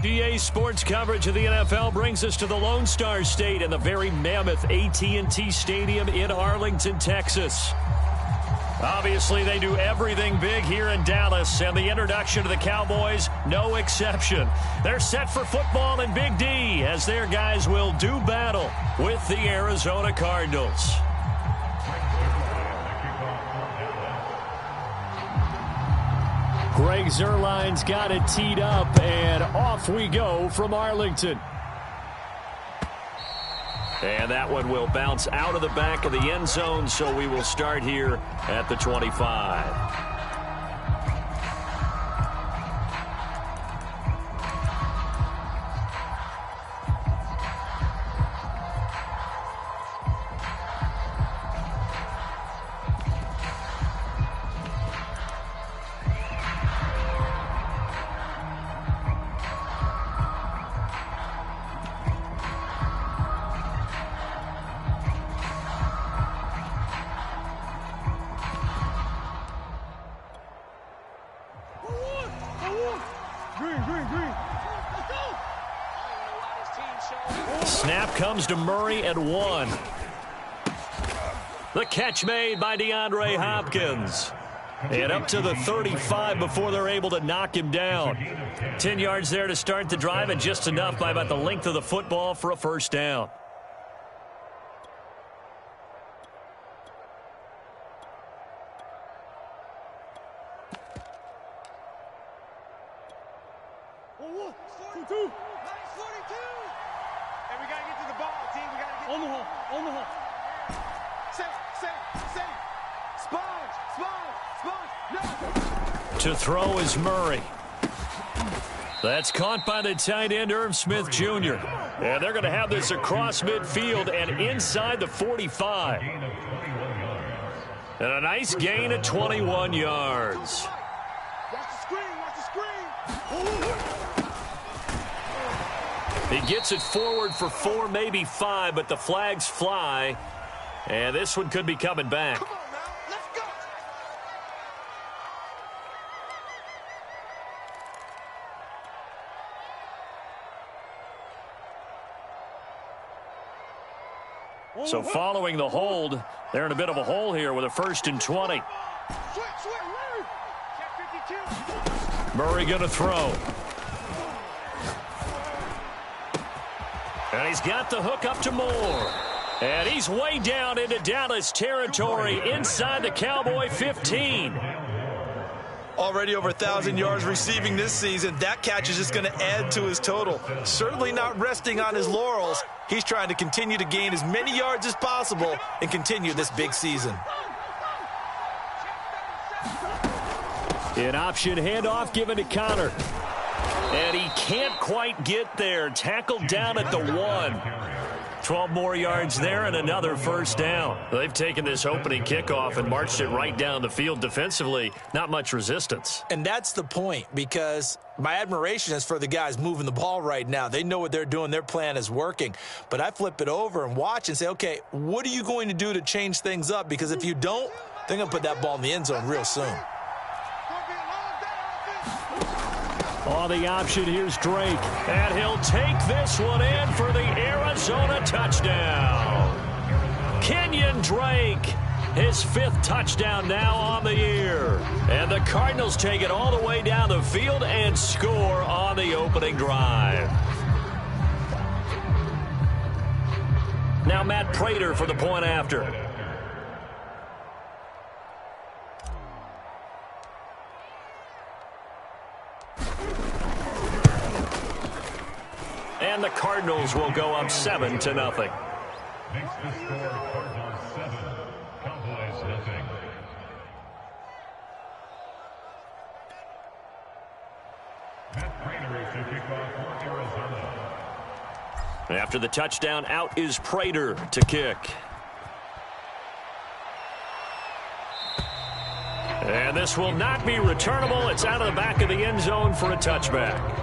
EA Sports coverage of the NFL brings us to the Lone Star State and the very mammoth AT&T Stadium in Arlington, Texas. Obviously, they do everything big here in Dallas, and the introduction to the Cowboys, no exception. They're set for football in Big D as their guys will do battle with the Arizona Cardinals. Greg Zuerlein's got it teed up, and off we go from Arlington. And that one will bounce out of the back of the end zone, so we will start here at the 25. Snap comes to Murray at 1. The catch made by DeAndre Hopkins. And up to the 35 before they're able to knock him down. 10 yards there to start the drive, and just enough by about the length of the football for a first down. To throw is Murray. That's caught by the tight end, Irv Smith Jr. And they're going to have this across midfield and inside the 45. And a nice gain of 21 yards. He gets it forward for 4, maybe 5, but the flags fly. And this one could be coming back. So following the hold, they're in a bit of a hole here with a 1st and 20. Murray going to throw. And he's got the hook up to Moore. And he's way down into Dallas territory inside the Cowboy 15. Already over 1,000 yards receiving this season. That catch is just going to add to his total. Certainly not resting on his laurels. He's trying to continue to gain as many yards as possible and continue this big season. An option handoff given to Connor. And he can't quite get there. Tackled down at the 1. 12 more yards there and another first down. They've taken this opening kickoff and marched it right down the field defensively. Not much resistance. And that's the point, because my admiration is for the guys moving the ball right now. They know what they're doing. Their plan is working. But I flip it over and watch and say, okay, what are you going to do to change things up? Because if you don't, they're going to put that ball in the end zone real soon. On the option, here's Drake. And he'll take this one in for the Arizona touchdown. Kenyon Drake, his 5th touchdown now on the year. And the Cardinals take it all the way down the field and score on the opening drive. Now Matt Prater for the point after. And the Cardinals will go up 7-0. Makes the score Cardinals 7, Cowboys nothing. Matt Prater is to kick off for Arizona. After the touchdown, out is Prater to kick. And this will not be returnable. It's out of the back of the end zone for a touchback.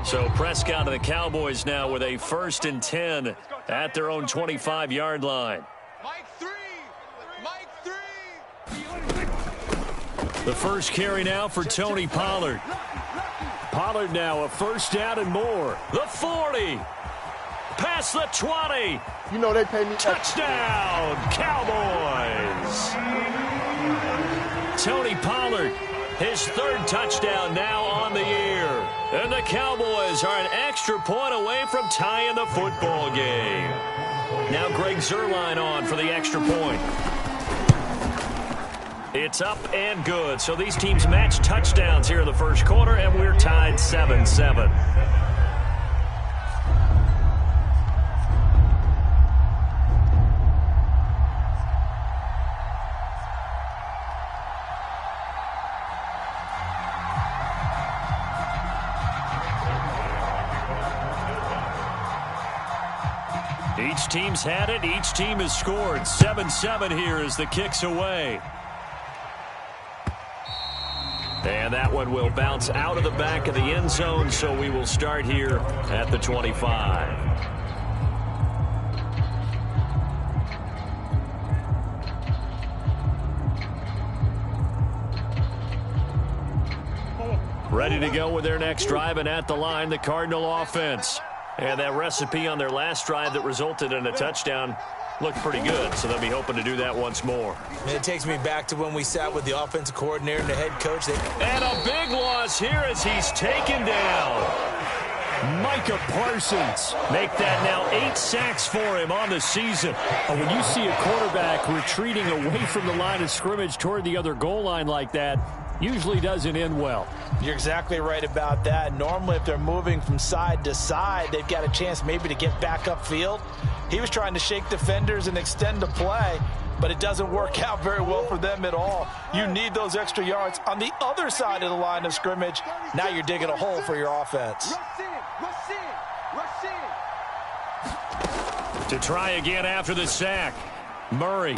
So Prescott and the Cowboys now with a 1st and 10 at their own 25-yard line. The first carry now for Tony Pollard. Pollard now a 1st down and more. The 40. Past the 20. You know they pay me. Touchdown, Cowboys. Tony Pollard, his 3rd touchdown now on the year. And the Cowboys are an extra point away from tying the football game. Now Greg Zuerlein on for the extra point. It's up and good. So these teams match touchdowns here in the first quarter, and we're tied 7-7. Each team's had it. Each team has scored. 7-7 here as the kick's away. And that one will bounce out of the back of the end zone, so we will start here at the 25. Ready to go with their next drive, and at the line, the Cardinal offense. And that recipe on their last drive that resulted in a touchdown looked pretty good, so they'll be hoping to do that once more. And it takes me back to when we sat with the offensive coordinator and the head coach. And a big loss here as he's taken down. Micah Parsons make that now 8 sacks for him on the season. When you see a quarterback retreating away from the line of scrimmage toward the other goal line like that, usually doesn't end well. You're exactly right about that. Normally, if they're moving from side to side, they've got a chance maybe to get back upfield. He was trying to shake defenders and extend the play, but it doesn't work out very well for them at all. You need those extra yards on the other side of the line of scrimmage. Now you're digging a hole for your offense. To try again after the sack, Murray.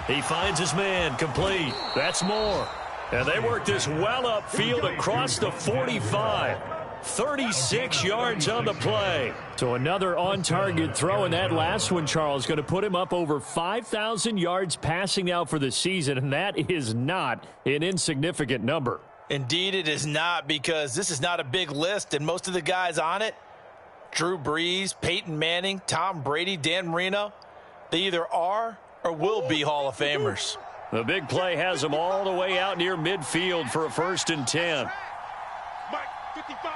He finds his man, complete. That's more. And they work this well upfield across the 45. 36 yards on the play. So another on-target throw, and that last one, Charles, going to put him up over 5,000 yards passing now for the season, and that is not an insignificant number. Indeed it is not, because this is not a big list, and most of the guys on it, Drew Brees, Peyton Manning, Tom Brady, Dan Marino, they either are or will be Hall of Famers. The big play has them all the way out near midfield for a 1st and 10. Mike, 55,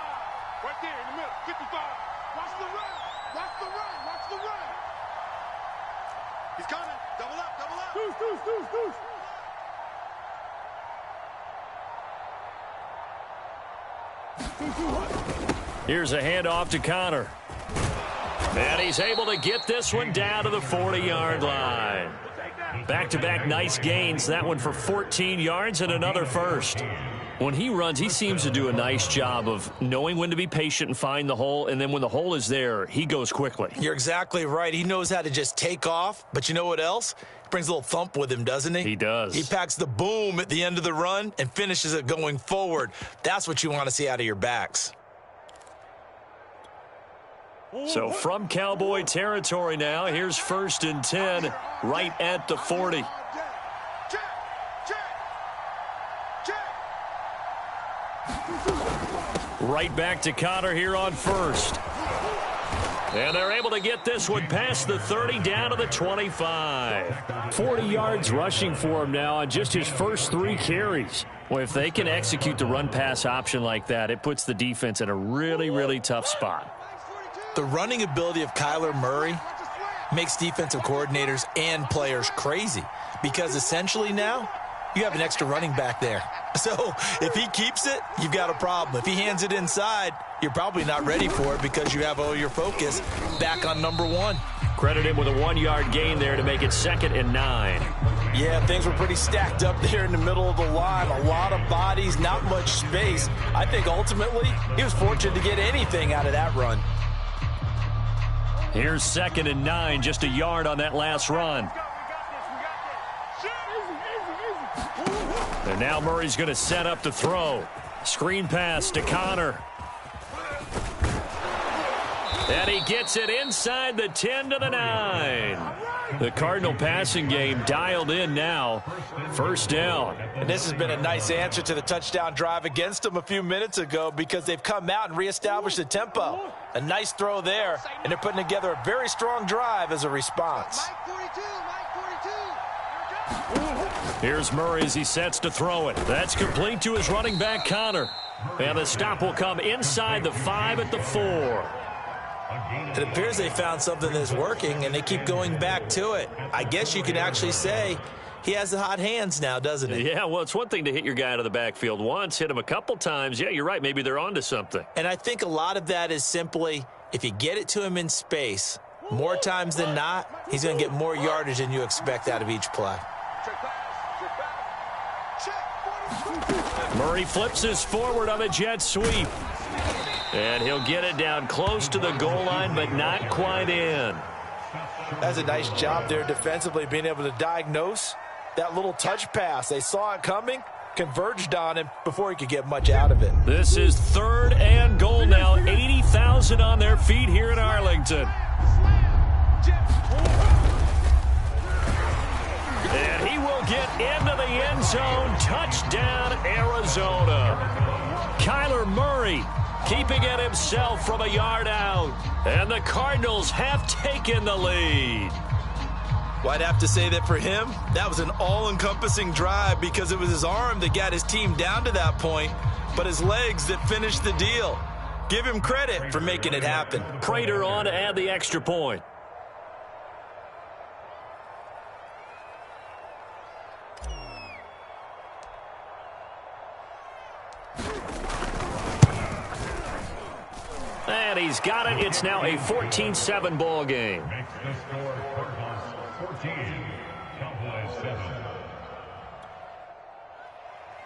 right there in the middle, 55. Watch the run, watch the run, watch the run. He's coming, double up, double up. Deuce. Here's a handoff to Connor. And he's able to get this one down to the 40-yard line. Back-to-back nice gains. That one for 14 yards and another first. When he runs, he seems to do a nice job of knowing when to be patient and find the hole, and then when the hole is there, he goes quickly. You're exactly right. He knows how to just take off, but you know what else? He brings a little thump with him, doesn't he? He does. He packs the boom at the end of the run and finishes it going forward. That's what you want to see out of your backs. So from Cowboy territory now, here's 1st and 10 right at the 40. Right back to Connor here on 1st. And they're able to get this one past the 30 down to the 25. 40 yards rushing for him now on just his first 3 carries. Well, if they can execute the run-pass option like that, it puts the defense in a really, really tough spot. The running ability of Kyler Murray makes defensive coordinators and players crazy, because essentially now you have an extra running back there. So if he keeps it, you've got a problem. If he hands it inside, you're probably not ready for it because you have all your focus back on number 1. Credit him with a 1-yard gain there to make it 2nd and 9. Yeah, things were pretty stacked up there in the middle of the line. A lot of bodies, not much space. I think ultimately he was fortunate to get anything out of that run. Here's 2nd and 9, just a yard on that last run. And now Murray's going to set up the throw. Screen pass to Connor. And he gets it inside the 10 to the 9. The Cardinal passing game dialed in now. First down. And this has been a nice answer to the touchdown drive against them a few minutes ago because they've come out and reestablished the tempo. A nice throw there, and they're putting together a very strong drive as a response. Here's Murray as he sets to throw it. That's complete to his running back, Connor. And the stop will come inside the 5 at the 4. It appears they found something that's working, and they keep going back to it. I guess you could actually say he has the hot hands now, doesn't he? Yeah, well, it's one thing to hit your guy out of the backfield once, hit him a couple times. Yeah, you're right. Maybe they're onto something. And I think a lot of that is simply if you get it to him in space, more times than not, he's going to get more yardage than you expect out of each play. Murray flips this forward on a jet sweep. And he'll get it down close to the goal line, but not quite in. That's a nice job there defensively, being able to diagnose that little touch pass. They saw it coming, converged on him before he could get much out of it. This is 3rd and goal now. 80,000 on their feet here in Arlington. And he will get into the end zone. Touchdown, Arizona. Kyler Murray keeping it himself from a yard out. And the Cardinals have taken the lead. Well, I'd have to say that for him, that was an all-encompassing drive because it was his arm that got his team down to that point, but his legs that finished the deal. Give him credit for making it happen. Prater on to add the extra point. And he's got it. It's now a 14-7 ball game. Makes the score Cardinals 14, Cowboys 7.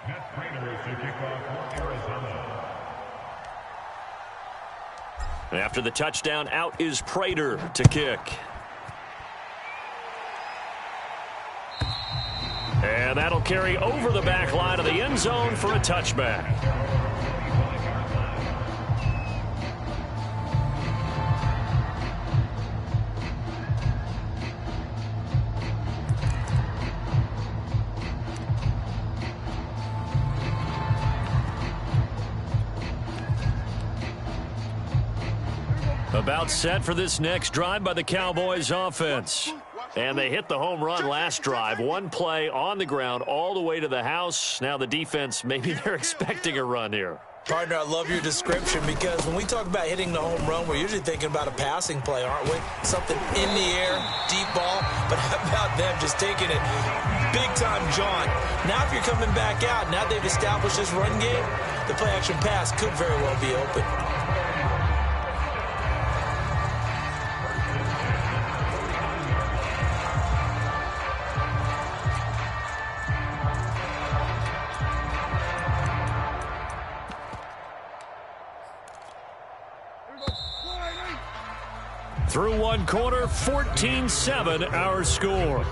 Matt Prater to kick off for Arizona. After the touchdown, out is Prater to kick. And that'll carry over the back line of the end zone for a touchback. About set for this next drive by the Cowboys offense. And they hit the home run last drive. One play on the ground all the way to the house. Now the defense, maybe they're expecting a run here. Partner, I love your description because when we talk about hitting the home run, we're usually thinking about a passing play, aren't we? Something in the air, deep ball. But how about them just taking it big-time jaunt? Now if you're coming back out, now they've established this run game, the play-action pass could very well be open. Through one quarter, 14-7 our score.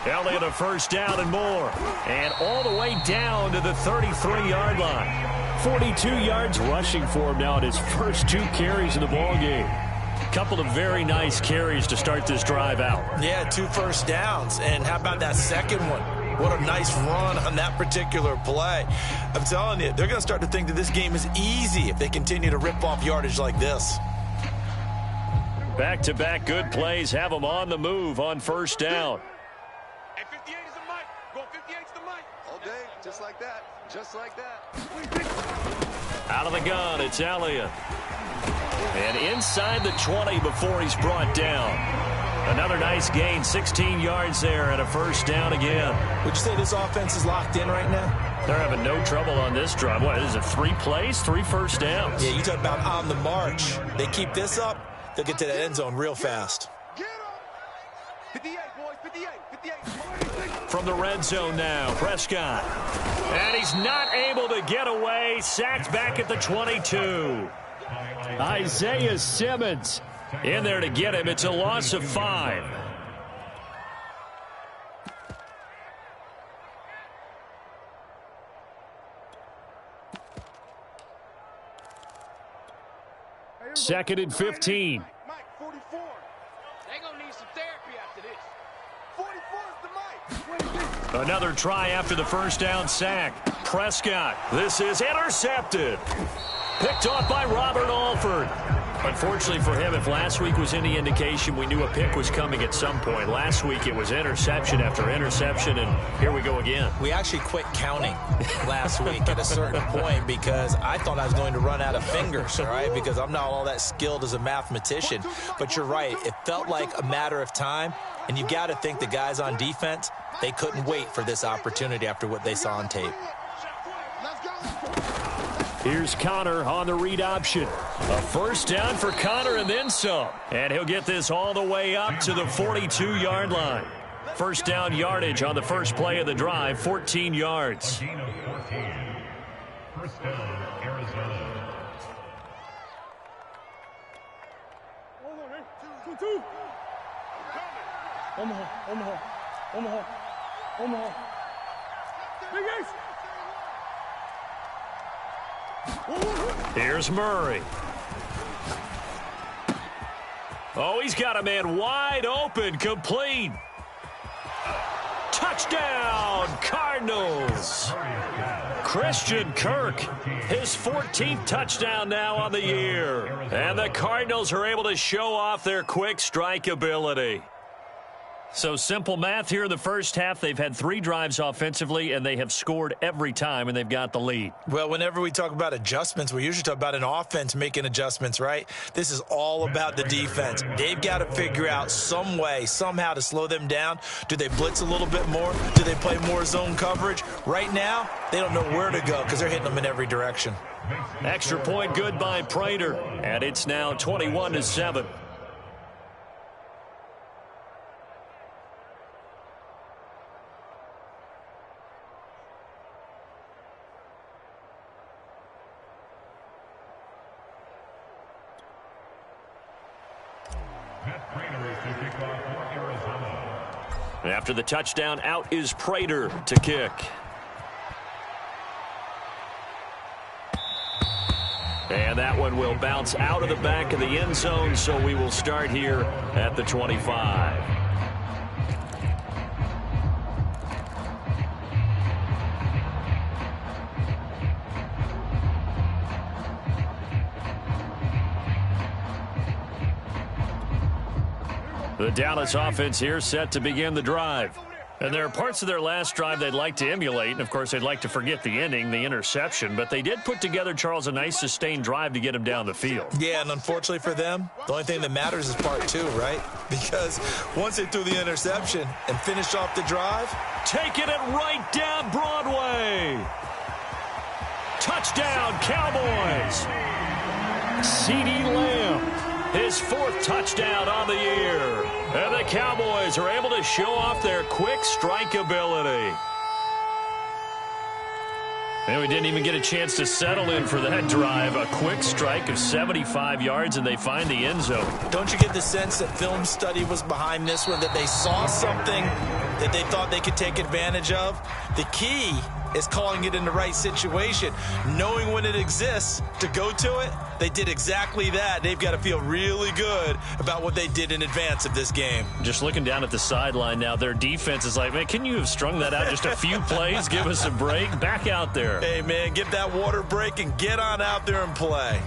Elliott a first down and more. And all the way down to the 33-yard line. 42 yards rushing for him now at his first 2 carries in the ballgame. Couple of very nice carries to start this drive out. Yeah, 2 first downs. And how about that second one? What a nice run on that particular play. I'm telling you, they're going to start to think that this game is easy if they continue to rip off yardage like this. Back-to-back good plays have them on the move on first down. And 58 is the mic. Go 58's the mic. All day, just like that. Just like that. Out of the gun, it's Elliott. And inside the 20 before he's brought down. Another nice gain, 16 yards there and a first down again. Would you say this offense is locked in right now? They're having no trouble on this drive. What is it, 3 plays, 3 first downs? Yeah, you talk about on the march. They keep this up, they'll get to the end zone real fast. Get him! 58, boys, 58, 58. From the red zone now, Prescott. And he's not able to get away. Sacked back at the 22. Isaiah Simmons in there to get him. It's a loss of 5. Second and 15. Mike, 44. They gonna need some therapy after this. 44 is the Mike. Another try after the first down sack. Prescott. This is intercepted. Picked off by Robert Alford. Unfortunately for him, if last week was any indication, we knew a pick was coming at some point. Last week it was interception after interception, and here we go again. We actually quit counting last week at a certain point because I thought I was going to run out of fingers, all right, because I'm not all that skilled as a mathematician. But you're right. It felt like a matter of time, and you got to think the guys on defense, they couldn't wait for this opportunity after what they saw on tape. Here's Connor on the read option. A first down for Connor and then some. And he'll get this all the way up to the 42-yard line. First down yardage on the first play of the drive, 14 yards. Gain of 14. First down, Arizona. Here's Murray. Oh, he's got a man wide open, complete. Touchdown, Cardinals. Christian Kirk, his 14th touchdown now on the year. And the Cardinals are able to show off their quick strike ability. So simple math here in the first half. They've had 3 drives offensively, and they have scored every time, and they've got the lead. Well, whenever we talk about adjustments, we usually talk about an offense making adjustments, right? This is all about the defense. They've got to figure out some way, somehow to slow them down. Do they blitz a little bit more? Do they play more zone coverage? Right now, they don't know where to go because they're hitting them in every direction. Extra point good by Prater, and it's now 21-7. After the touchdown, out is Prater to kick. And that one will bounce out of the back of the end zone, so we will start here at the 25. The Dallas offense here set to begin the drive. And there are parts of their last drive they'd like to emulate. And, of course, they'd like to forget the ending, the interception. But they did put together, Charles, a nice sustained drive to get him down the field. Yeah, and unfortunately for them, the only thing that matters is part 2, right? Because once they threw the interception and finished off the drive. Taking it right down Broadway. Touchdown, Cowboys. CeeDee Lamb. His 4th touchdown on the year. And the Cowboys are able to show off their quick strike ability. And we didn't even get a chance to settle in for that drive. A quick strike of 75 yards, and they find the end zone. Don't you get the sense that film study was behind this one, that they saw something that they thought they could take advantage of? The key is calling it in the right situation, knowing when it exists to go to it. They did exactly that. They've got to feel really good about what they did in advance of this game. Just looking down at the sideline now, their defense is like, man, can you have strung that out just a few plays? Give us a break. Back out there. Hey, man, get that water break and get on out there and play.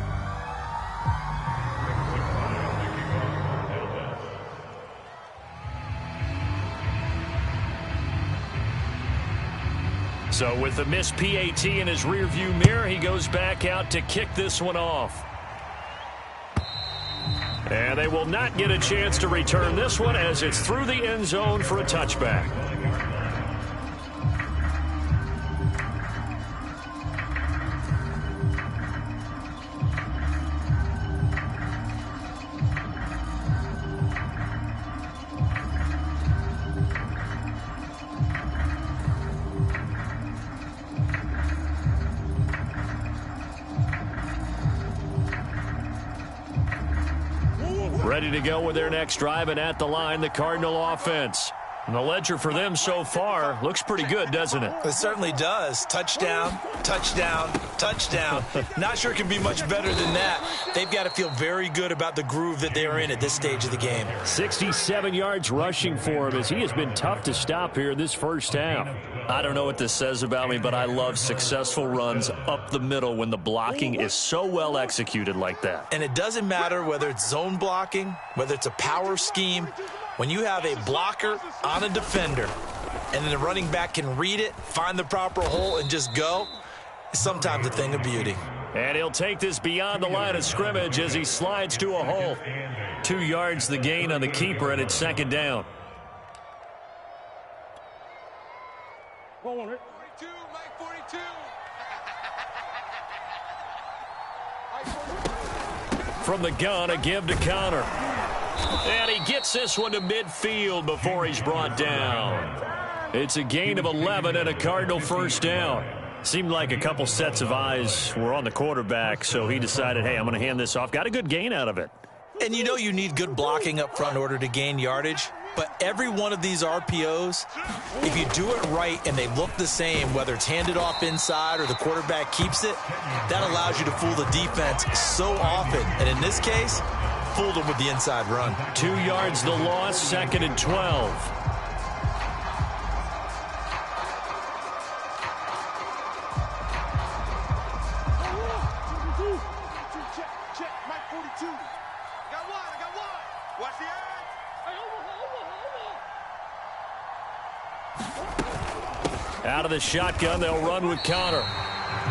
So with the missed PAT in his rearview mirror, he goes back out to kick this one off. And they will not get a chance to return this one as it's through the end zone for a touchback. Ready to go with their next drive, and at the line, the Cardinal offense. And the ledger for them so far looks pretty good, doesn't it? It certainly does. Touchdown, touchdown, touchdown. Not sure it can be much better than that. They've got to feel very good about the groove that they are in at this stage of the game. 67 yards rushing for him as he has been tough to stop here this first half. I don't know what this says about me, but I love successful runs up the middle when the blocking is so well executed like that. And it doesn't matter whether it's zone blocking, whether it's a power scheme. When you have a blocker on a defender and then the running back can read it, find the proper hole, and just go, it's sometimes a thing of beauty. And he'll take this beyond the line of scrimmage as he slides to a hole. 2 yards the gain on the keeper, and it's second down. 42, Mike 42. From the gun, a give to Connor. And he gets this one to midfield before he's brought down. It's a gain of 11 and a Cardinal first down. Seemed like a couple sets of eyes were on the quarterback, so he decided, hey, I'm going to hand this off. Got a good gain out of it. And you know you need good blocking up front in order to gain yardage. But every one of these RPOs, if you do it right and they look the same, whether it's handed off inside or the quarterback keeps it, that allows you to fool the defense so often. And in this case, fooled them with the inside run. 2 yards the loss, second and 12. Check, Mike 42. I got one. Watch the edge. Out of the shotgun, they'll run with Connor.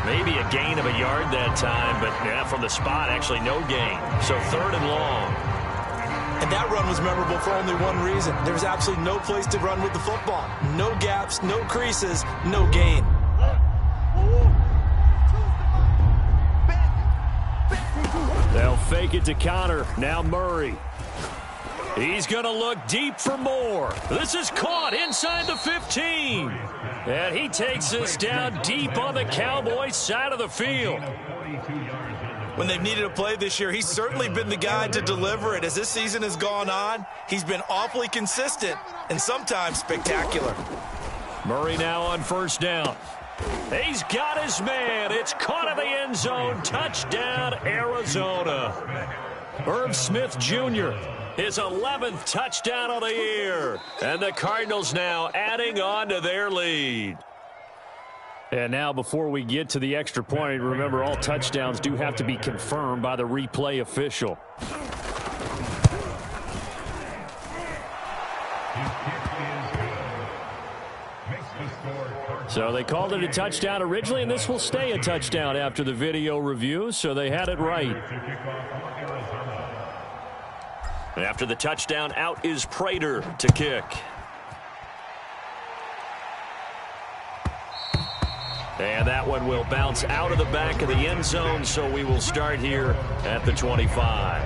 Maybe a gain of a yard that time, but from the spot, actually no gain. So third and long. And that run was memorable for only one reason. There was absolutely no place to run with the football. No gaps, no creases, no gain. They'll fake it to Connor. Now Murray. He's going to look deep for more. This is caught inside the 15. And he takes this down deep on the Cowboys side of the field. When they've needed a play this year, he's certainly been the guy to deliver it. As this season has gone on, he's been awfully consistent and sometimes spectacular. Murray now on first down. He's got his man. It's caught in the end zone. Touchdown, Arizona. Herb Smith Jr., his 11th touchdown of the year. And the Cardinals now adding on to their lead. And now before we get to the extra point, remember all touchdowns do have to be confirmed by the replay official. So they called it a touchdown originally, and this will stay a touchdown after the video review, so they had it right. After the touchdown, out is Prater to kick. And that one will bounce out of the back of the end zone, so we will start here at the 25.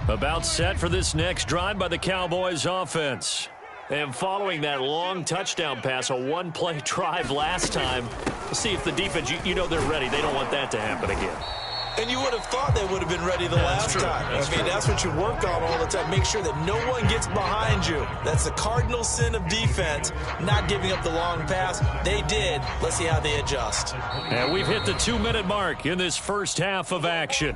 About set for this next drive by the Cowboys offense. And following that long touchdown pass, a one-play drive last time, we'll see if the defense, you know they're ready. They don't want that to happen again. And you would have thought they would have been ready the last time. That's what you work on all the time. Make sure that no one gets behind you. That's the cardinal sin of defense, not giving up the long pass. They did. Let's see how they adjust. And we've hit the 2-minute mark in this first half of action.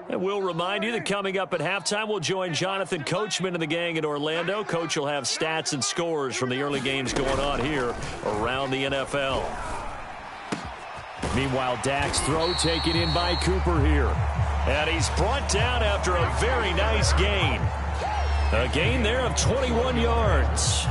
And we'll remind you that coming up at halftime, we'll join Jonathan Coachman and the gang in Orlando. Coach will have stats and scores from the early games going on here around the NFL. Meanwhile, Dak's throw taken in by Cooper here. And he's brought down after a very nice gain. A gain there of 21 yards.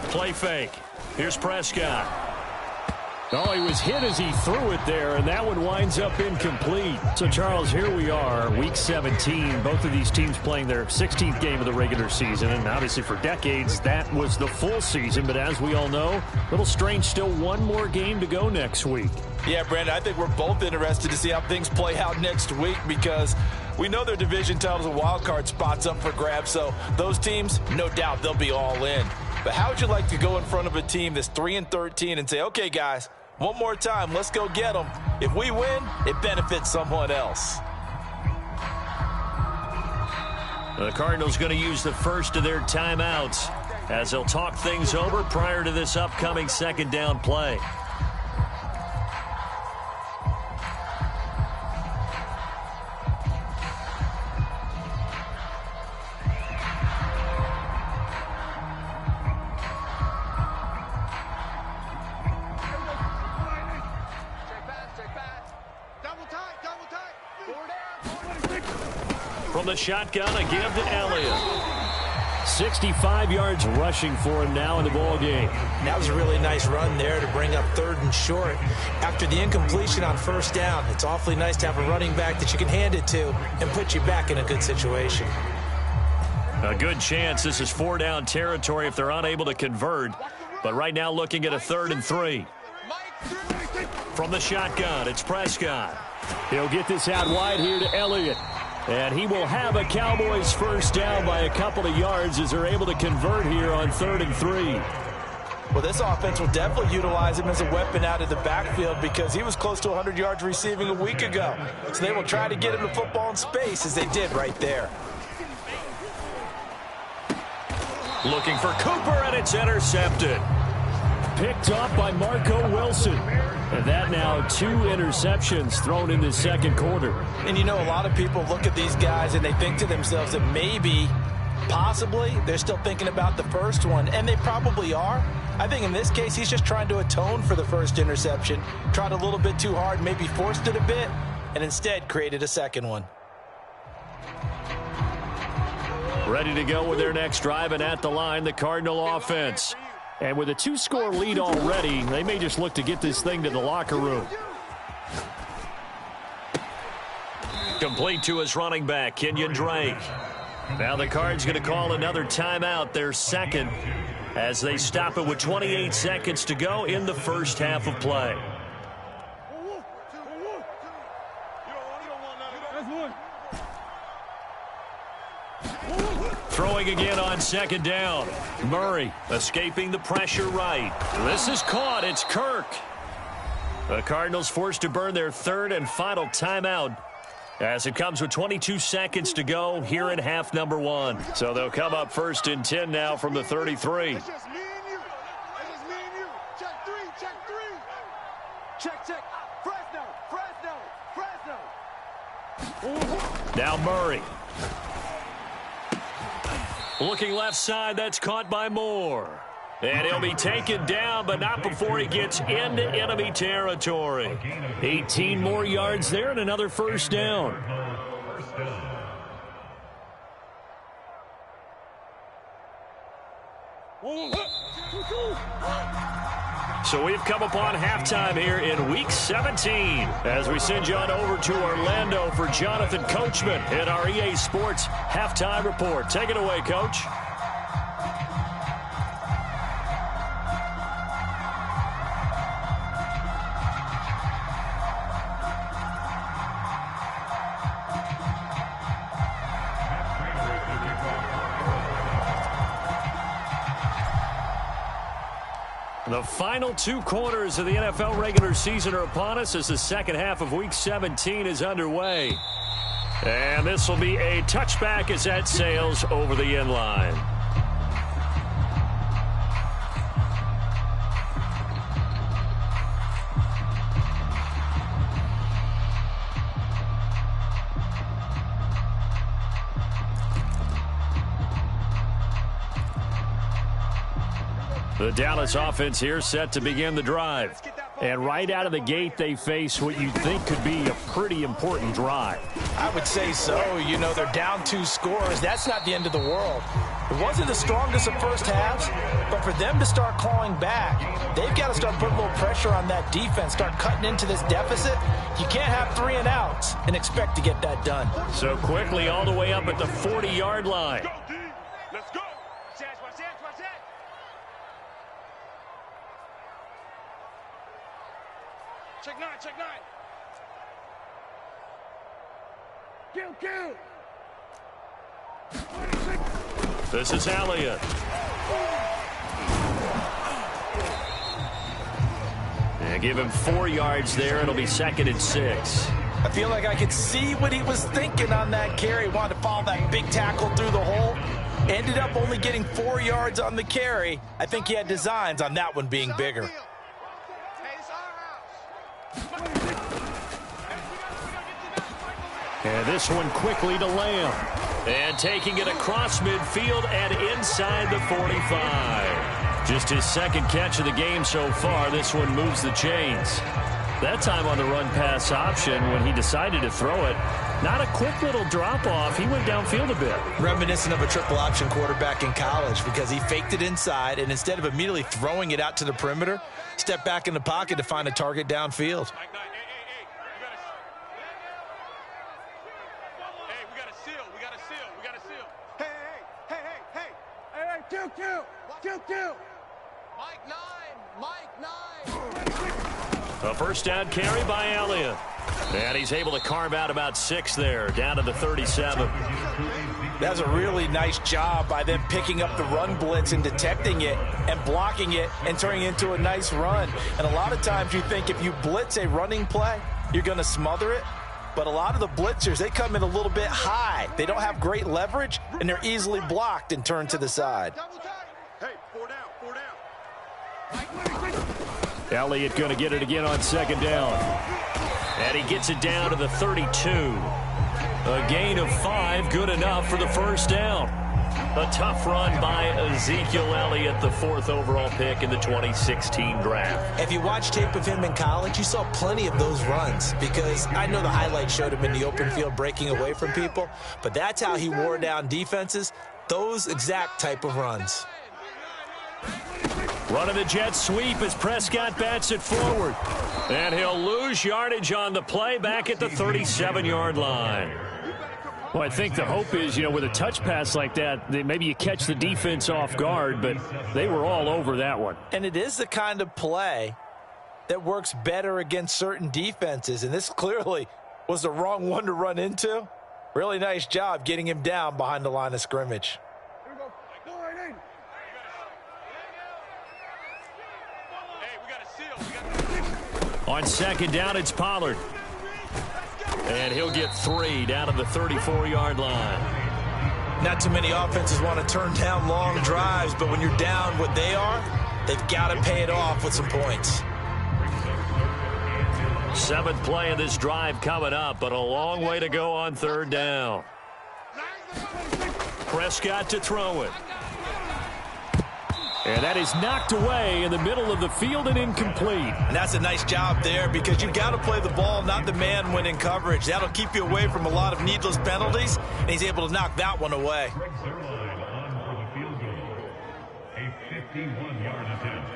Play fake. Here's Prescott. Oh, he was hit as he threw it there, and that one winds up incomplete. So, Charles, here we are, Week 17. Both of these teams playing their 16th game of the regular season, and obviously for decades, that was the full season. But as we all know, a little strange, still one more game to go next week. Yeah, Brandon, I think we're both interested to see how things play out next week because we know their division titles and wild card spots up for grabs. So those teams, no doubt, they'll be all in. But how would you like to go in front of a team that's 3-13 and say, okay, guys, one more time, let's go get them. If we win, it benefits someone else. The Cardinals going to use the first of their timeouts as they'll talk things over prior to this upcoming second down play. From the shotgun, a give to Elliott. 65 yards rushing for him now in the ball game. That was a really nice run there to bring up 3rd and short. After the incompletion on first down, it's awfully nice to have a running back that you can hand it to and put you back in a good situation. A good chance this is 4-down territory if they're unable to convert. But right now looking at a 3rd and 3. From the shotgun, it's Prescott. He'll get this out wide here to Elliott. And he will have a Cowboys first down by a couple of yards as they're able to convert here on 3rd and 3. Well, this offense will definitely utilize him as a weapon out of the backfield because he was close to 100 yards receiving a week ago. So they will try to get him the football in space as they did right there. Looking for Cooper, and it's intercepted. Picked off by Marco Wilson. And that now 2 interceptions thrown in the second quarter. And you know, a lot of people look at these guys and they think to themselves that maybe, possibly, they're still thinking about the first one. And they probably are. I think in this case, he's just trying to atone for the first interception. Tried a little bit too hard, maybe forced it a bit, and instead created a second one. Ready to go with their next drive, and at the line, the Cardinal offense. And with a 2-score lead already, they may just look to get this thing to the locker room. Complete to his running back, Kenyon Drake. Now the Cards going to call another timeout, their second, as they stop it with 28 seconds to go in the first half of play. Throwing again on second down. Murray escaping the pressure right. This is caught. It's Kirk. The Cardinals forced to burn their 3rd and final timeout as it comes with 22 seconds to go here in half number 1. So they'll come up 1st and 10 now from the 33. That's just me and you. That's just me and you. Check 3. Check 3. Check. Fresno. Now Murray. Looking left side, that's caught by Moore. And he'll be taken down, but not before he gets into enemy territory. 18 more yards there and another first down. So we've come upon halftime here in Week 17 as we send you on over to Orlando for Jonathan Coachman in our EA Sports Halftime Report. Take it away, Coach. The final 2 quarters of the NFL regular season are upon us as the second half of Week 17 is underway. And this will be a touchback as that sails over the end line. The Dallas offense here set to begin the drive. And right out of the gate, they face what you think could be a pretty important drive. I would say so. You know, they're down 2 scores. That's not the end of the world. It wasn't the strongest of first halves, but for them to start clawing back, they've got to start putting a little pressure on that defense, start cutting into this deficit. You can't have 3 and outs and expect to get that done. So quickly all the way up at the 40-yard line. Go, D. Let's go. Watch that. Check 9. Kill. This is Elliott. And give him 4 yards there. It'll be 2nd and 6. I feel like I could see what he was thinking on that carry. Wanted to follow that big tackle through the hole. Ended up only getting 4 yards on the carry. I think he had designs on that one being bigger. And this one quickly to Lamb. And taking it across midfield and inside the 45. Just his 2nd catch of the game so far. This one moves the chains. That time on the run-pass option when he decided to throw it. Not a quick little drop-off. He went downfield a bit. Reminiscent of a triple option quarterback in college because he faked it inside, and instead of immediately throwing it out to the perimeter, stepped back in the pocket to find a target downfield. Kill. Mike 9. A first down carry by Elliott. And he's able to carve out about 6 there, down to the 37. That's a really nice job by them picking up the run blitz and detecting it and blocking it and turning it into a nice run. And a lot of times you think if you blitz a running play, you're going to smother it. But a lot of the blitzers, they come in a little bit high. They don't have great leverage, and they're easily blocked and turned to the side. Hey, 4 down. Elliott going to get it again on 2nd down. And he gets it down to the 32. A gain of 5, good enough for the first down. A tough run by Ezekiel Elliott, the 4th overall pick in the 2016 draft. If you watch tape of him in college, you saw plenty of those runs because I know the highlights showed him in the open field breaking away from people, but that's how he wore down defenses, those exact type of runs. Running the jet sweep as Prescott bats it forward. And he'll lose yardage on the play back at the 37-yard line. Well, I think the hope is, with a touch pass like that, maybe you catch the defense off guard, but they were all over that one. And it is the kind of play that works better against certain defenses, and this clearly was the wrong one to run into. Really nice job getting him down behind the line of scrimmage. On 2nd down, it's Pollard. And he'll get 3 down to the 34-yard line. Not too many offenses want to turn down long drives, but when you're down what they are, they've got to pay it off with some points. 7th play of this drive coming up, but a long way to go on 3rd down. Prescott to throw it. And that is knocked away in the middle of the field and incomplete. And that's a nice job there because you've got to play the ball, not the man when in coverage. That'll keep you away from a lot of needless penalties, and he's able to knock that one away. Zerline on for the field goal. A 51-yard attempt.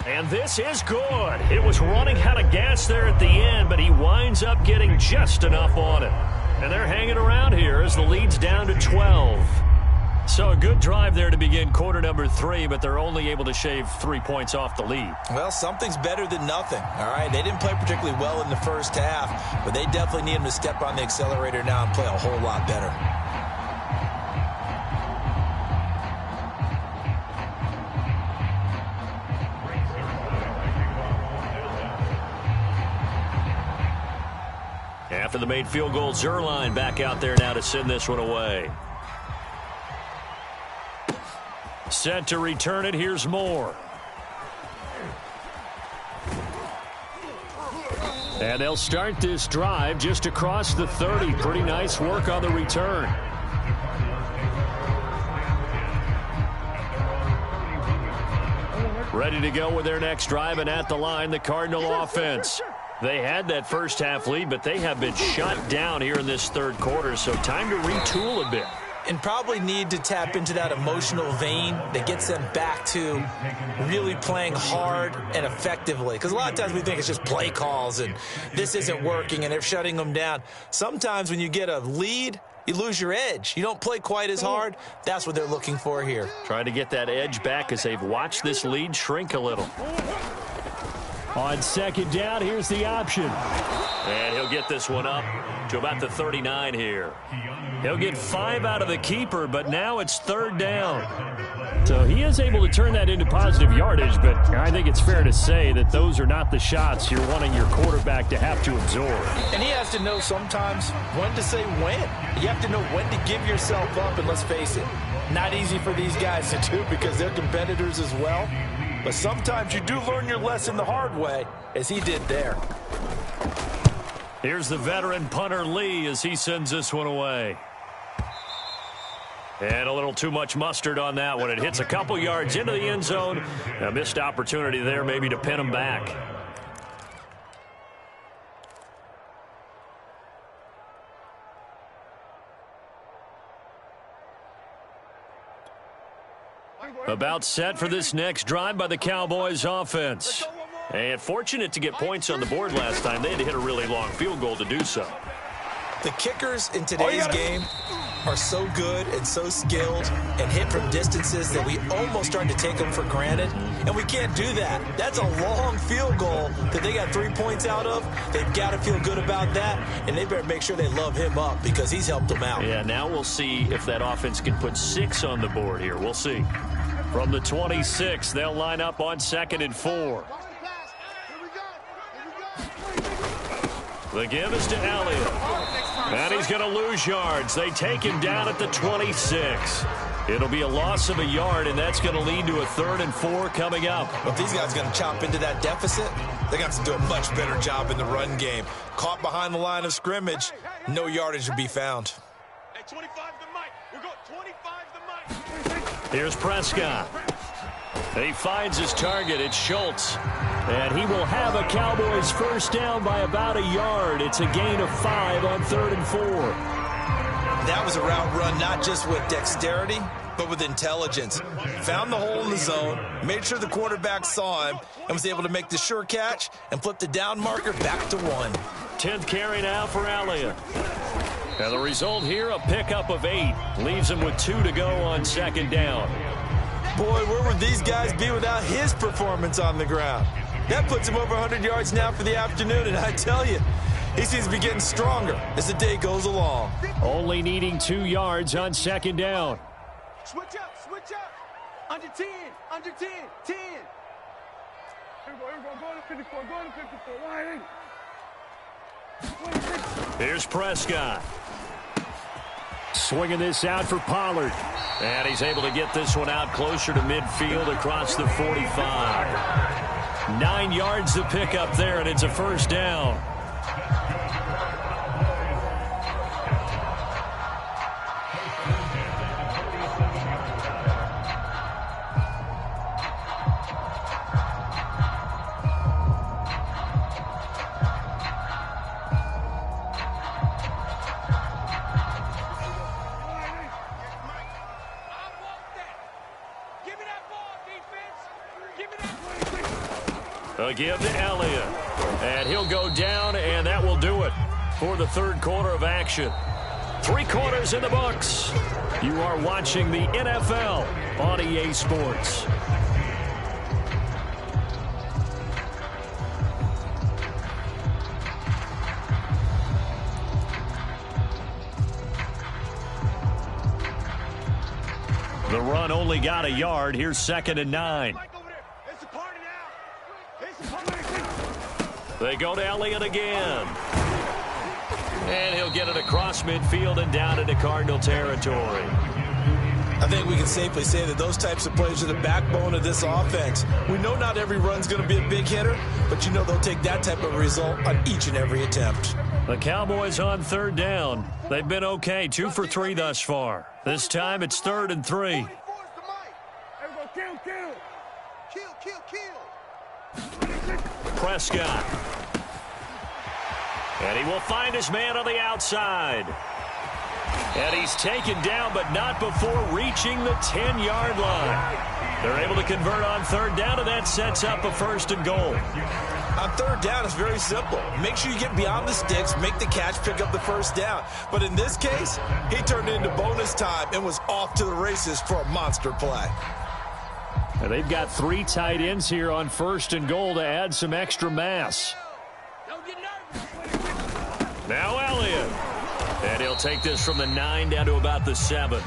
And this is good. It was running out of gas there at the end, but he winds up getting just enough on it. And they're hanging around here as the lead's down to 12. So a good drive there to begin quarter number 3, but they're only able to shave 3 points off the lead. Well, something's better than nothing, all right? They didn't play particularly well in the first half, but they definitely need him to step on the accelerator now and play a whole lot better. After the made field goal, Zerline back out there now to send this one away. Set to return it. Here's Moore. And they'll start this drive just across the 30. Pretty nice work on the return. Ready to go with their next drive, and at the line, the Cardinal offense. They had that first half lead, but they have been shut down here in this third quarter, so time to retool a bit. And probably need to tap into that emotional vein that gets them back to really playing hard and effectively. Because a lot of times we think it's just play calls and this isn't working and they're shutting them down. Sometimes when you get a lead, you lose your edge. You don't play quite as hard. That's what they're looking for here. Trying to get that edge back as they've watched this lead shrink a little. On second down, here's the option. And he'll get this one up to about the 39 here. He'll get 5 out of the keeper, but now it's third down. So he is able to turn that into positive yardage, but I think it's fair to say that those are not the shots you're wanting your quarterback to have to absorb. And he has to know sometimes when to say when. You have to know when to give yourself up, and let's face it, not easy for these guys to do because they're competitors as well. But sometimes you do learn your lesson the hard way, as he did there. Here's the veteran punter Lee as he sends this one away. And a little too much mustard on that one. It hits a couple yards into the end zone. A missed opportunity there maybe to pin him back. About set for this next drive by the Cowboys offense. And fortunate to get points on the board last time. They had to hit a really long field goal to do so. The kickers in today's game are so good and so skilled and hit from distances that we almost start to take them for granted. And we can't do that. That's a long field goal that they got 3 points out of. They've got to feel good about that. And they better make sure they love him up because he's helped them out. Yeah, now we'll see if that offense can put 6 on the board here. We'll see. From the 26, they'll line up on 2nd and 4. The give is to Elliott. And he's going to lose yards. They take him down at the 26. It'll be a loss of a yard, and that's going to lead to a 3rd and 4 coming up. If these guys are going to chop into that deficit, they're going to have to do a much better job in the run game. Caught behind the line of scrimmage, no yardage to be found. Hey, 25 the mic. We'll go 25 the mic. Here's Prescott. He finds his target. It's Schultz. And he will have a Cowboys first down by about a yard. It's a gain of 5 on 3rd and 4. That was a route run not just with dexterity, but with intelligence. Found the hole in the zone, made sure the quarterback saw him, and was able to make the sure catch and flip the down marker back to 1. 10th carry now for Elliott. And the result here, a pickup of 8. Leaves him with 2 to go on 2nd down. Boy, where would these guys be without his performance on the ground? That puts him over 100 yards now for the afternoon, and I tell you, he seems to be getting stronger as the day goes along. Only needing 2 yards on 2nd down. Switch up, switch up. Under 10, under 10, 10. Here we go, go to 54, go to 54. Why ain't? Here's Prescott. Swinging this out for Pollard. And he's able to get this one out closer to midfield across the 45. 9 yards to pick up there, and it's a first down. A give to Elliott. And he'll go down, and that will do it for the 3rd quarter of action. 3 quarters in the books. You are watching the NFL on EA Sports. The run only got a yard. Here's 2nd and 9. They go to Elliott again. And he'll get it across midfield and down into Cardinal territory. I think we can safely say that those types of plays are the backbone of this offense. We know not every run's going to be a big hitter, but you know they'll take that type of result on each and every attempt. The Cowboys on 3rd down. They've been okay, 2 for 3 thus far. This time it's 3rd and 3. Kill, kill, kill. Prescott. And he will find his man on the outside. And he's taken down, but not before reaching the 10-yard line. They're able to convert on third down, and that sets up a 1st and goal. On third down, it's very simple. Make sure you get beyond the sticks, make the catch, pick up the 1st down. But in this case, he turned it into bonus time and was off to the races for a monster play. And they've got 3 tight ends here on 1st and goal to add some extra mass. Now Elliott. And he'll take this from the 9 down to about the 7.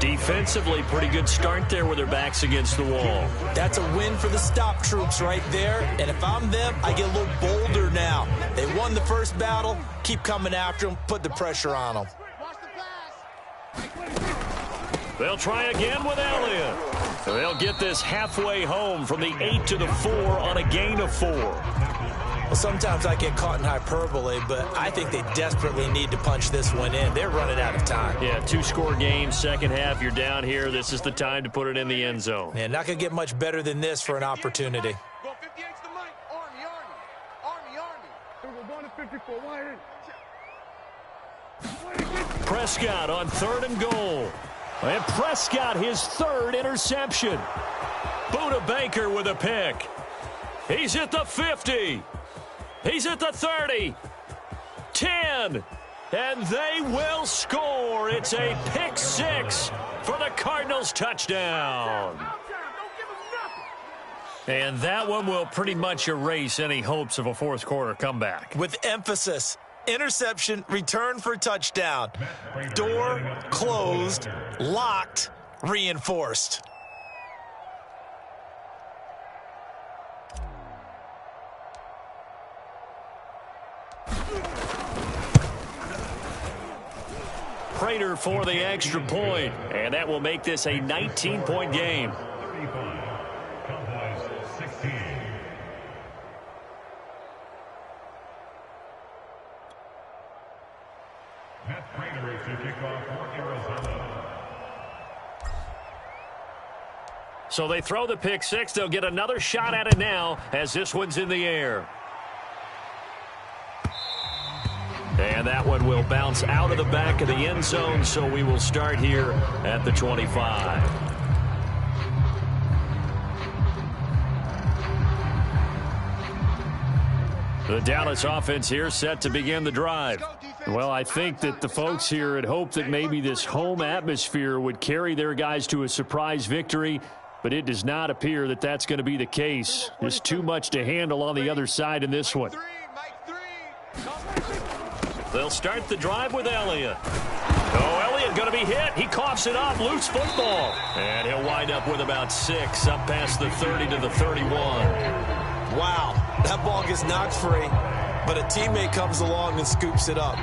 Defensively, pretty good start there with their backs against the wall. That's a win for the stop troops right there. And if I'm them, I get a little bolder now. They won the first battle. Keep coming after them. Put the pressure on them. They'll try again with Elliott. They'll get this halfway home from the 8 to the 4 on a gain of 4. Well, sometimes I get caught in hyperbole, but I think they desperately need to punch this one in. They're running out of time. Yeah, 2-score game, second half, you're down here. This is the time to put it in the end zone. Man, not going to get much better than this for an opportunity. Go 58's the mic. Army, Army. Army, Army. We're going to 54. Prescott on 3rd and goal. And Prescott, his 3rd interception. Buda Baker with a pick. He's at the 50. He's at the 30. 10. And they will score. It's a pick 6 for the Cardinals touchdown. And that one will pretty much erase any hopes of a 4th quarter comeback. With emphasis. Interception, return for touchdown. Door closed, locked, reinforced. Prater for the extra point, and that will make this a 19-point game. 35, Cowboys 16. Matt Prater to kick off for Arizona. So they throw the pick 6. They'll get another shot at it now as this one's in the air. And that one will bounce out of the back of the end zone, so we will start here at the 25. The Dallas offense here set to begin the drive. Well, I think that the folks here had hoped that maybe this home atmosphere would carry their guys to a surprise victory, but it does not appear that that's going to be the case. There's too much to handle on the other side in this one. They'll start the drive with Elliott. Oh, Elliott going to be hit. He coughs it up. Loose football. And he'll wind up with about 6 up past the 30 to the 31. Wow, that ball gets knocked free, but a teammate comes along and scoops it up.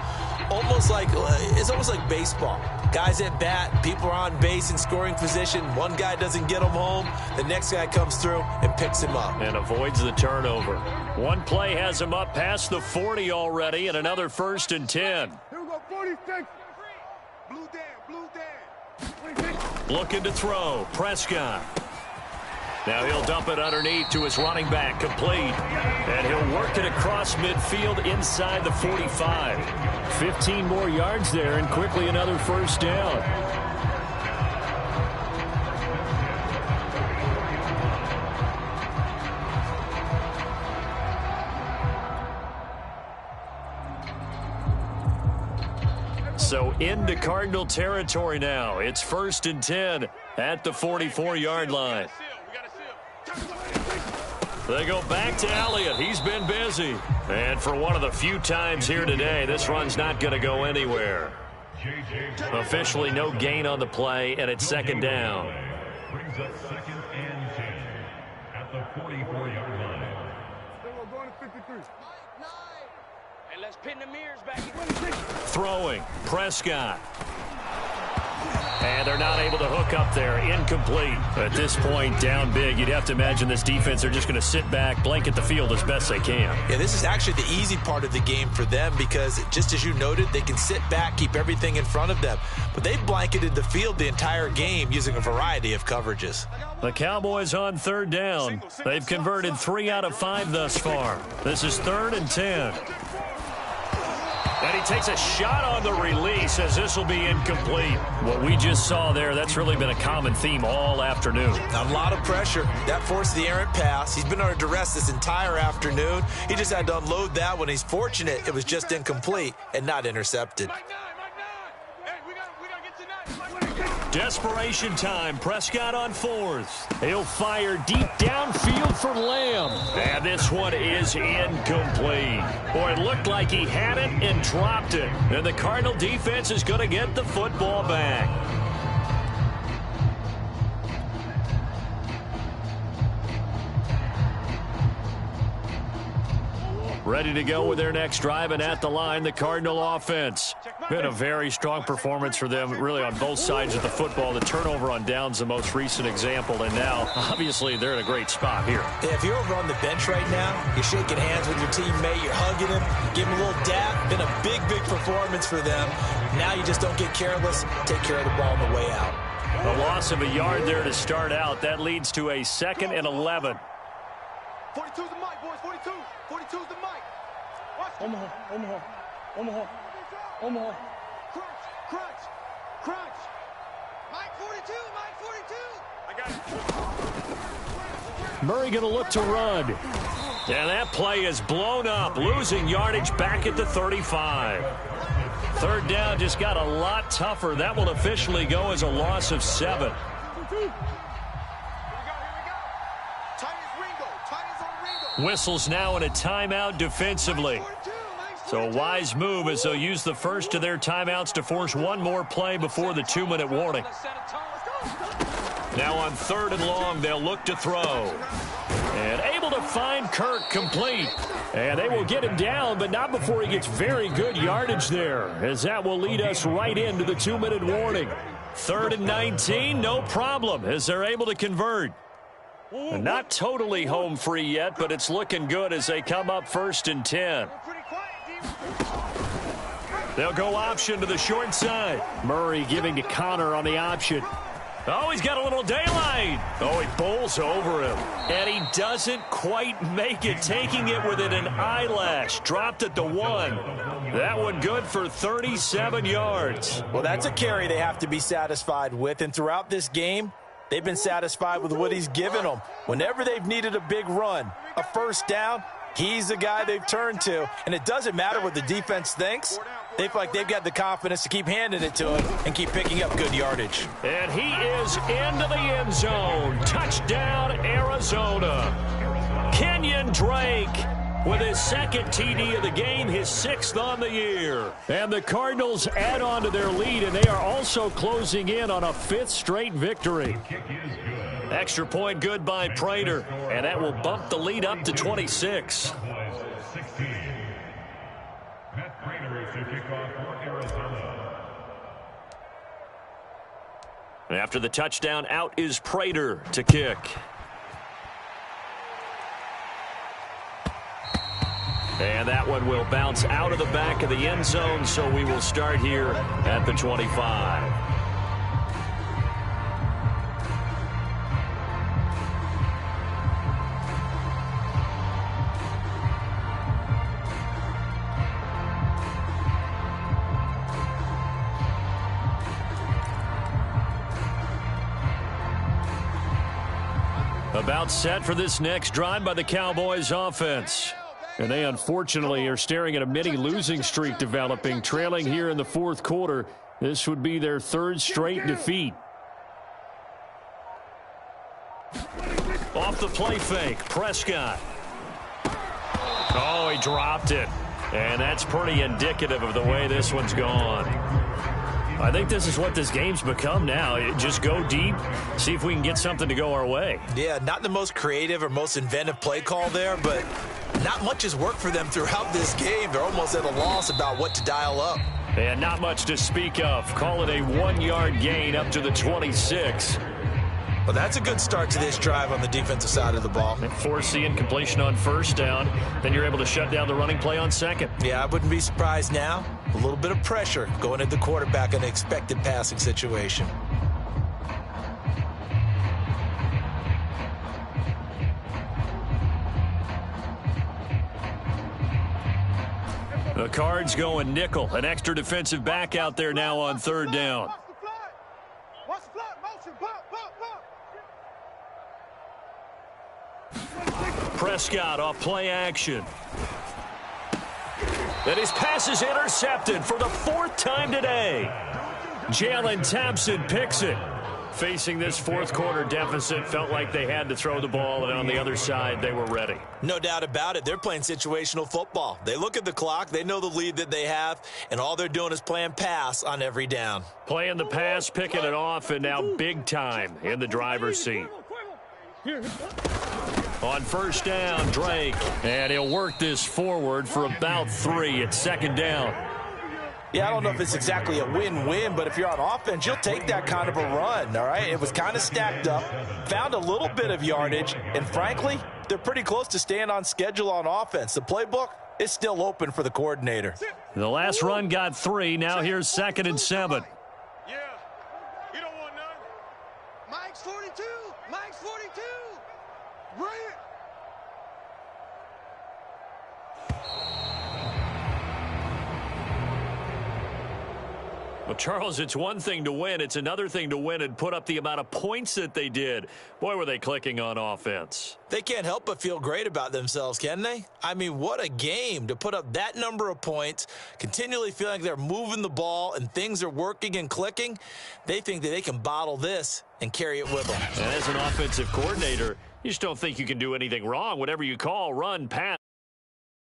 It's almost like baseball. Guys at bat, people are on base in scoring position. One guy doesn't get him home. The next guy comes through and picks him up. And avoids the turnover. One play has him up past the 40 already, and another 1st and 10. Here we go, 46. Blue Dan. Looking to throw. Prescott. Now he'll dump it underneath to his running back, complete. And he'll work it across midfield inside the 45. 15 more yards there, and quickly another 1st down. So into Cardinal territory now. It's 1st and 10 at the 44-yard line. They go back to Elliott. He's been busy. And for one of the few times here today, this run's not going to go anywhere. Officially no gain on the play, and it's 2nd down. Brings up 2nd and 10 at the 44-yard line. And let's pin the mirrors back. Throwing. Prescott. And they're not able to hook up there. Incomplete. At this point, down big. You'd have to imagine this defense are just going to sit back, blanket the field as best they can. Yeah, this is actually the easy part of the game for them because, just as you noted, they can sit back, keep everything in front of them. But they've blanketed the field the entire game using a variety of coverages. The Cowboys on third down. They've converted 3 out of 5 thus far. This is 3rd and 10. And he takes a shot on the release as this will be incomplete. What we just saw there, that's really been a common theme all afternoon. A lot of pressure. That forced the errant pass. He's been under duress this entire afternoon. He just had to unload that one. He's fortunate it was just incomplete and not intercepted. Desperation time. Prescott on 4th. He'll fire deep downfield for Lamb. And this one is incomplete. Boy, it looked like he had it and dropped it. And the Cardinal defense is going to get the football back. Ready to go with their next drive, and at the line, the Cardinal offense. Been a very strong performance for them, really, on both sides of the football. The turnover on downs, the most recent example, and now, obviously, they're in a great spot here. Yeah, if you're over on the bench right now, you're shaking hands with your teammate, you're hugging him, giving him a little dap. Been a big, big performance for them. Now you just don't get careless. Take care of the ball on the way out. A loss of a yard there to start out. That leads to a 2nd and 11. 42's the mic, boys. 42. 42's the mic. Omaha. Crunch. Mike 42. I got it. Murray going to look to run. And that play is blown up, losing yardage back at the 35. 3rd down just got a lot tougher. That will officially go as a loss of 7. Here we go. Titans on Ringo. Whistles now in a timeout defensively. So a wise move as they'll use the first of their timeouts to force one more play before the 2-minute warning. Now on 3rd and long, they'll look to throw. And able to find Kirk complete. And they will get him down, but not before he gets very good yardage there, as that will lead us right into the 2-minute warning. 3rd and 19, no problem, as they're able to convert. And not totally home free yet, but it's looking good as they come up 1st and 10. They'll go option to the short side. Murray giving to Connor on the option. Oh, he's got a little daylight. Oh, he bowls over him. And he doesn't quite make it, taking it within an eyelash. Dropped at the 1. That one good for 37 yards. Well, that's a carry they have to be satisfied with. And throughout this game, they've been satisfied with what he's given them. Whenever they've needed a big run, a 1st down, he's the guy they've turned to. And it doesn't matter what the defense thinks. They feel like they've got the confidence to keep handing it to him and keep picking up good yardage. And he is into the end zone. Touchdown, Arizona. Kenyon Drake with his 2nd TD of the game, his 6th on the year. And the Cardinals add on to their lead, and they are also closing in on a 5th straight victory. Extra point good by Prater, and that will bump the lead up to 26. After the touchdown, out is Prater to kick. And that one will bounce out of the back of the end zone, so we will start here at the 25. About set for this next drive by the Cowboys offense. And they unfortunately are staring at a mini losing streak developing, trailing here in the 4th quarter. This would be their 3rd straight defeat. Off the play fake, Prescott. Oh, he dropped it. And that's pretty indicative of the way this one's gone. I think this is what this game's become now. Just go deep, see if we can get something to go our way. Yeah, not the most creative or most inventive play call there, but not much has worked for them throughout this game. They're almost at a loss about what to dial up. And not much to speak of. Call it a 1-yard gain up to the 26. Well, that's a good start to this drive on the defensive side of the ball. Force the incompletion on first down. Then you're able to shut down the running play on second. Yeah, I wouldn't be surprised now. A little bit of pressure going at the quarterback in an expected passing situation. The Cards going nickel. An extra defensive back out there now on third down. Watch the flat motion. Pop. Prescott off play action. And his pass is intercepted for the 4th time today. Jalen Thompson picks it. Facing this fourth quarter deficit, felt like they had to throw the ball, and on the other side, they were ready. No doubt about it. They're playing situational football. They look at the clock. They know the lead that they have, and all they're doing is playing pass on every down. Playing the pass, picking it off, and now big time in the driver's seat. On first down, Drake. And he'll work this forward for about 3 at second down. Yeah, I don't know if it's exactly a win-win, but if you're on offense, you'll take that kind of a run, all right? It was kind of stacked up, found a little bit of yardage, and frankly, they're pretty close to staying on schedule on offense. The playbook is still open for the coordinator. The last run got 3. Now here's 2nd and 7. Yeah, you don't want none. Mike's 42. Mike's 42. Bring it. Well, Charles, it's one thing to win. It's another thing to win and put up the amount of points that they did. Boy, were they clicking on offense. They can't help but feel great about themselves, can they? I mean, what a game to put up that number of points, continually feeling like they're moving the ball and things are working and clicking. They think that they can bottle this and carry it with them. And as an offensive coordinator, you just don't think you can do anything wrong. Whatever you call, run, pass.